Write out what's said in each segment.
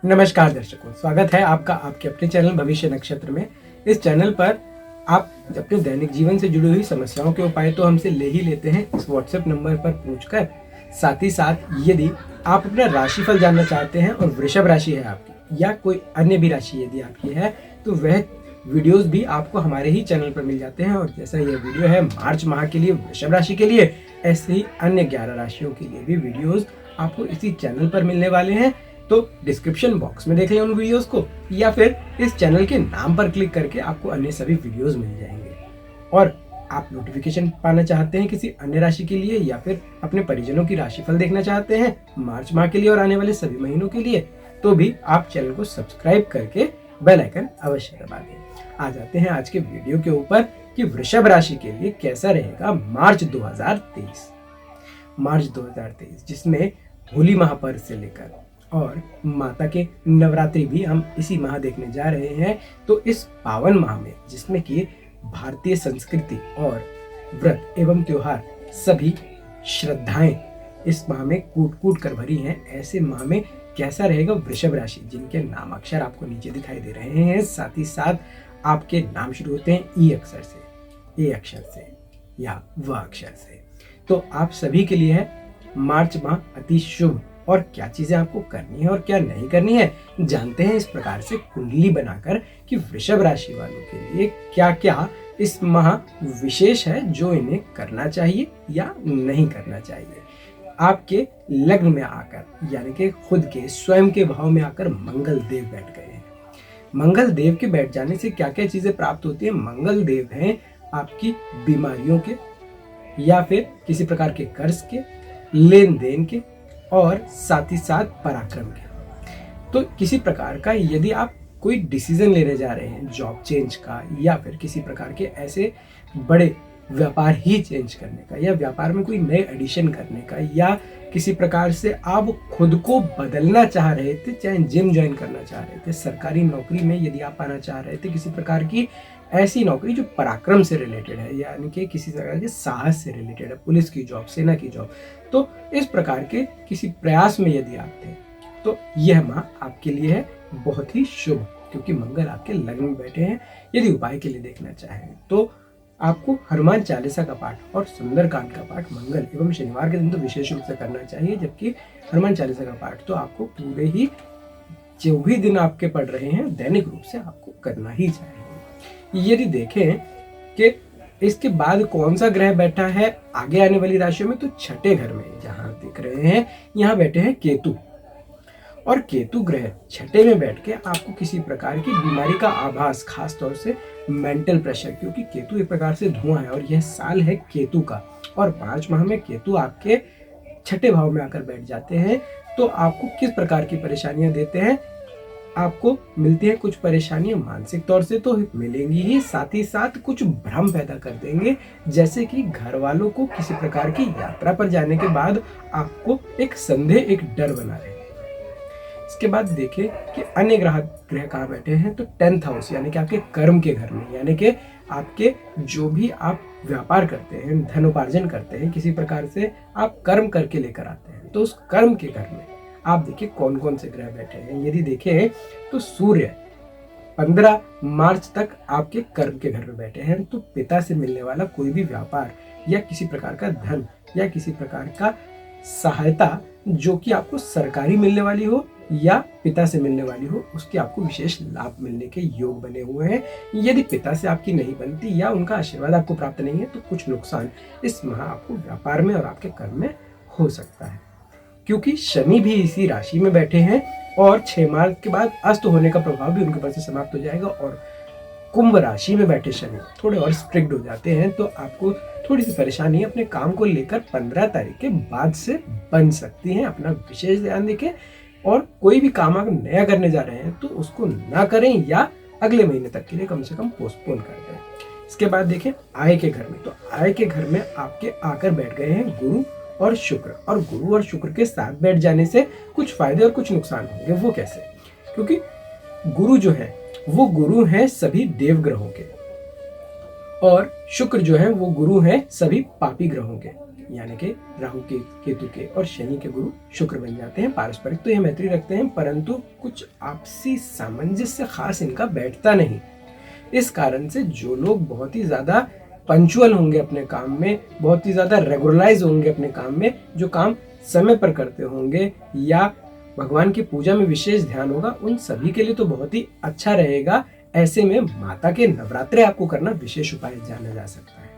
नमस्कार दर्शकों, स्वागत है आपका आपके अपने चैनल भविष्य नक्षत्र में। इस चैनल पर आप अपने दैनिक जीवन से जुड़ी हुई समस्याओं के उपाय तो हमसे ले ही लेते हैं इस व्हाट्सएप नंबर पर पूछकर। साथ ही साथ यदि आप अपना राशिफल जानना चाहते हैं और वृषभ राशि है आपकी या कोई अन्य भी राशि यदि आपकी है तो वह वीडियोस भी आपको हमारे ही चैनल पर मिल जाते हैं। और जैसा यह वीडियो है मार्च माह के लिए वृषभ राशि के लिए, ऐसे ही अन्य 11 राशियों के लिए भी वीडियोस आपको इसी चैनल पर मिलने वाले हैं। तो डिस्क्रिप्शन बॉक्स में देख लें उन वीडियोस को, या फिर इस चैनल के नाम पर क्लिक करके आपको अन्य सभी वीडियोस मिल जाएंगे। और आप नोटिफिकेशन पाना चाहते हैं किसी अन्य राशि के लिए या फिर अपने परिजनों की राशिफल देखना चाहते हैं मार्च माह के लिए और आने वाले सभी महीनों के लिए, तो भी आप चैनल को सब्सक्राइब करके बेल आइकन अवश्य दबा दें। आ जाते हैं आज के वीडियो के ऊपर कि वृषभ राशि के लिए कैसा रहेगा मार्च 2023। मार्च 2023 जिसमें होली महापर्व से लेकर और माता के नवरात्रि भी हम इसी माह देखने जा रहे हैं। तो इस पावन माह में जिसमें कि भारतीय संस्कृति और व्रत एवं त्योहार सभी श्रद्धाएं इस माह में कूट कूट कर भरी हैं, ऐसे माह में कैसा रहेगा वृषभ राशि जिनके नाम अक्षर आपको नीचे दिखाई दे रहे हैं। साथ ही साथ आपके नाम शुरू होते हैं ई अक्षर से, ए अक्षर से या व अक्षर से। तो आप सभी के लिए है मार्च माह अति शुभ। और क्या चीजें आपको करनी है और क्या नहीं करनी है जानते हैं इस प्रकार से कुंडली बनाकर कि वृषभ राशि वालों के लिए क्या क्या इस माह विशेष है जो इन्हें करना चाहिए या नहीं करना चाहिए। आपके लग्न में आकर यानी कि खुद के स्वयं के भाव में आकर मंगल देव बैठ गए हैं। मंगल देव के बैठ जाने से क्या क्या चीजें प्राप्त होती है। मंगल देव हैं आपकी बीमारियों के या फिर किसी प्रकार के कर्ज के, लेन देन के और साथ ही साथ पराक्रम के। तो किसी प्रकार का यदि आप कोई डिसीजन लेने जा रहे हैं जॉब चेंज का या फिर किसी प्रकार के ऐसे बड़े व्यापार ही चेंज करने का या व्यापार में कोई नए एडिशन करने का या किसी प्रकार से आप खुद को बदलना चाह रहे थे, चाहे जिम ज्वाइन करना चाह रहे थे, सरकारी नौकरी में यदि आप आना चाह रहे थे, किसी प्रकार की ऐसी नौकरी जो पराक्रम से रिलेटेड है यानी कि किसी प्रकार के साहस से रिलेटेड है, पुलिस की जॉब, सेना की जॉब, तो इस प्रकार के किसी प्रयास में यदि आप थे तो यह माह आपके लिए है बहुत ही शुभ, क्योंकि मंगल आपके लग्न में बैठे हैं। यदि उपाय के लिए देखना चाहें तो आपको हनुमान चालीसा का पाठ और सुंदरकांड का पाठ मंगल एवं शनिवार के दिन तो विशेष रूप से करना चाहिए, जबकि हनुमान चालीसा का पाठ तो आपको पूरे ही जो भी दिन आपके पड़ रहे हैं दैनिक रूप से आपको करना ही चाहिए। यदि देखें कि इसके बाद कौन सा ग्रह बैठा है आगे आने वाली राशियों में, तो छठे घर में जहां दिख रहे हैं यहाँ बैठे हैं केतु। और केतु ग्रह छठे में बैठ के आपको किसी प्रकार की बीमारी का आभास, खास तौर से मेंटल प्रेशर, क्योंकि केतु एक प्रकार से धुआं है और यह साल है केतु का। और 5 माह में केतु आपके छठे भाव में आकर बैठ जाते हैं तो आपको किस प्रकार की परेशानियां देते हैं। आपको मिलती है कुछ परेशानियां मानसिक तौर से तो मिलेंगी ही, साथ ही साथ कुछ भ्रम पैदा कर देंगे, जैसे कि घर वालों को किसी प्रकार की यात्रा पर जाने के बाद आपको एक संदेह, एक डर बना रहे। इसके बाद देखें कि अन्य ग्रह कहाँ बैठे हैं, तो 10th हाउस यानी कि आपके कर्म के घर में, यानी कि आपके जो भी आप व्यापार करते हैं, धन उपार्जन करते हैं, किसी प्रकार से आप कर्म करके लेकर आते हैं, तो उस कर्म के घर में आप देखिए कौन कौन से ग्रह बैठे हैं। यदि देखें तो सूर्य 15 मार्च तक आपके कर्म के घर में बैठे हैं, तो पिता से मिलने वाला कोई भी व्यापार या किसी प्रकार का धन या किसी प्रकार का सहायता जो कि आपको सरकारी मिलने वाली हो या पिता से मिलने वाली हो, उसके आपको विशेष लाभ मिलने के योग बने हुए हैं। यदि पिता से आपकी नहीं बनती या उनका आशीर्वाद आपको प्राप्त नहीं है तो कुछ नुकसान इस माह आपको व्यापार में और आपके कर्म में हो सकता है, क्योंकि शनि भी इसी राशि में बैठे हैं और 6 मार्च के बाद अस्त होने का प्रभाव भी उनके ऊपर से समाप्त हो जाएगा। और कुंभ राशि में बैठे शनि थोड़े और स्ट्रिक्ट हो जाते हैं, तो आपको थोड़ी सी परेशानी अपने काम को लेकर 15 तारीख के बाद से बन सकती है। अपना विशेष ध्यान देखें और कोई भी काम अगर नया करने जा रहे हैं तो उसको ना करें या अगले महीने तक के लिए कम से कम पोस्टपोन कर दें। इसके बाद देखें आय के घर में, तो आय के घर में आपके आकर बैठ गए हैं गुरु और शुक्र। और गुरु और शुक्र के साथ बैठ जाने से कुछ फायदे और कुछ नुकसान होंगे। वो कैसे? क्योंकि गुरु जो है वो गुरु हैं सभी देव ग्रहों के और शुक्र जो है वो गुरु हैं सभी पापी ग्रहों के। यानी कि राहु के, केतु के और शनि के गुरु शुक्र बन जाते हैं। पारस्परिक तो ये मैत्री रखते हैं, परंतु कुछ आपसी सामंजस्य खास इनका बैठता नहीं। इस कारण से जो लोग बहुत ही ज्यादा पंचुअल होंगे अपने काम में, बहुत ही ज्यादा रेगुलराइज होंगे अपने काम में, जो काम समय पर करते होंगे या भगवान की पूजा में विशेष ध्यान होगा, उन सभी के लिए तो बहुत ही अच्छा रहेगा। ऐसे में माता के नवरात्रे आपको करना विशेष उपाय जाना जा सकता है।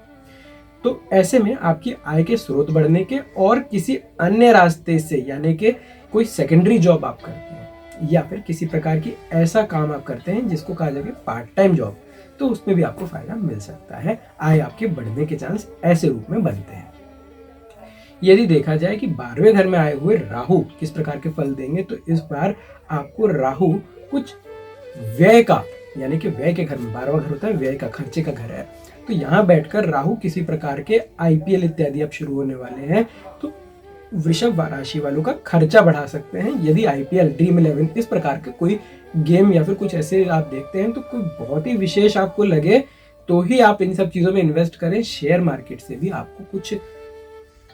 तो ऐसे में आपकी आय के स्रोत बढ़ने के और किसी अन्य रास्ते से, यानी कि कोई सेकेंडरी जॉब आप करते हैं या फिर किसी प्रकार की ऐसा काम आप करते हैं जिसको कहा जाए पार्ट टाइम जॉब, तो उसमें भी आपको फायदा मिल सकता है। आय आपके बढ़ने के चांस ऐसे रूप में बनते हैं। यदि देखा जाए कि 12वें घर में आए हुए राहु किस प्रकार के फल देंगे, तो इस बार आपको राहु कुछ व्यय का, यानी कि व्यय के घर में, 12वां घर होता है व्यय का, खर्चे का घर है, तो यहाँ बैठकर राहु किसी प्रकार के आईपीएल इत्यादि अब शुरू होने वाले हैं, तो वृषभ राशि वालों का खर्चा बढ़ा सकते हैं। यदि आईपीएल, ड्रीम 11 इस प्रकार के कोई गेम या फिर कुछ ऐसे आप देखते हैं, तो कोई बहुत ही विशेष आपको लगे तो ही आप इन सब चीजों में इन्वेस्ट करें। शेयर मार्केट से भी आपको कुछ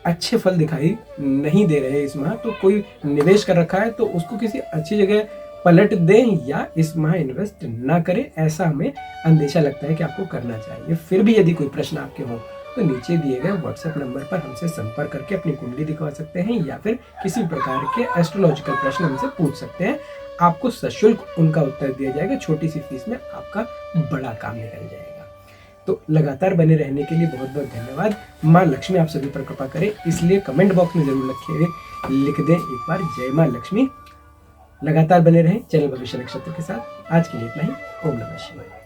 अच्छे फल दिखाई नहीं दे रहे इस माह, तो कोई निवेश कर रखा है तो उसको किसी अच्छी जगह पलट दें या इस माह इन्वेस्ट ना करें, ऐसा हमें अंदेशा लगता है कि आपको करना चाहिए। फिर भी यदि कोई प्रश्न आपके हो तो नीचे दिए गए व्हाट्सएप नंबर पर हमसे संपर्क करके अपनी कुंडली दिखवा सकते हैं या फिर किसी प्रकार के एस्ट्रोलॉजिकल प्रश्न हमसे पूछ सकते हैं। आपको सशुल्क उनका उत्तर दिया जाएगा। छोटी सी फीस में आपका बड़ा काम निकल जाएगा। तो लगातार बने रहने के लिए बहुत बहुत धन्यवाद। माँ लक्ष्मी आप सभी पर कृपा करे, इसलिए कमेंट बॉक्स में जरूर लिख दें एक बार जय माँ लक्ष्मी। लगातार बने रहें चैनल भविष्य नक्षत्र के साथ। आज के लिए इतना ही। ओम नमः शिवाय।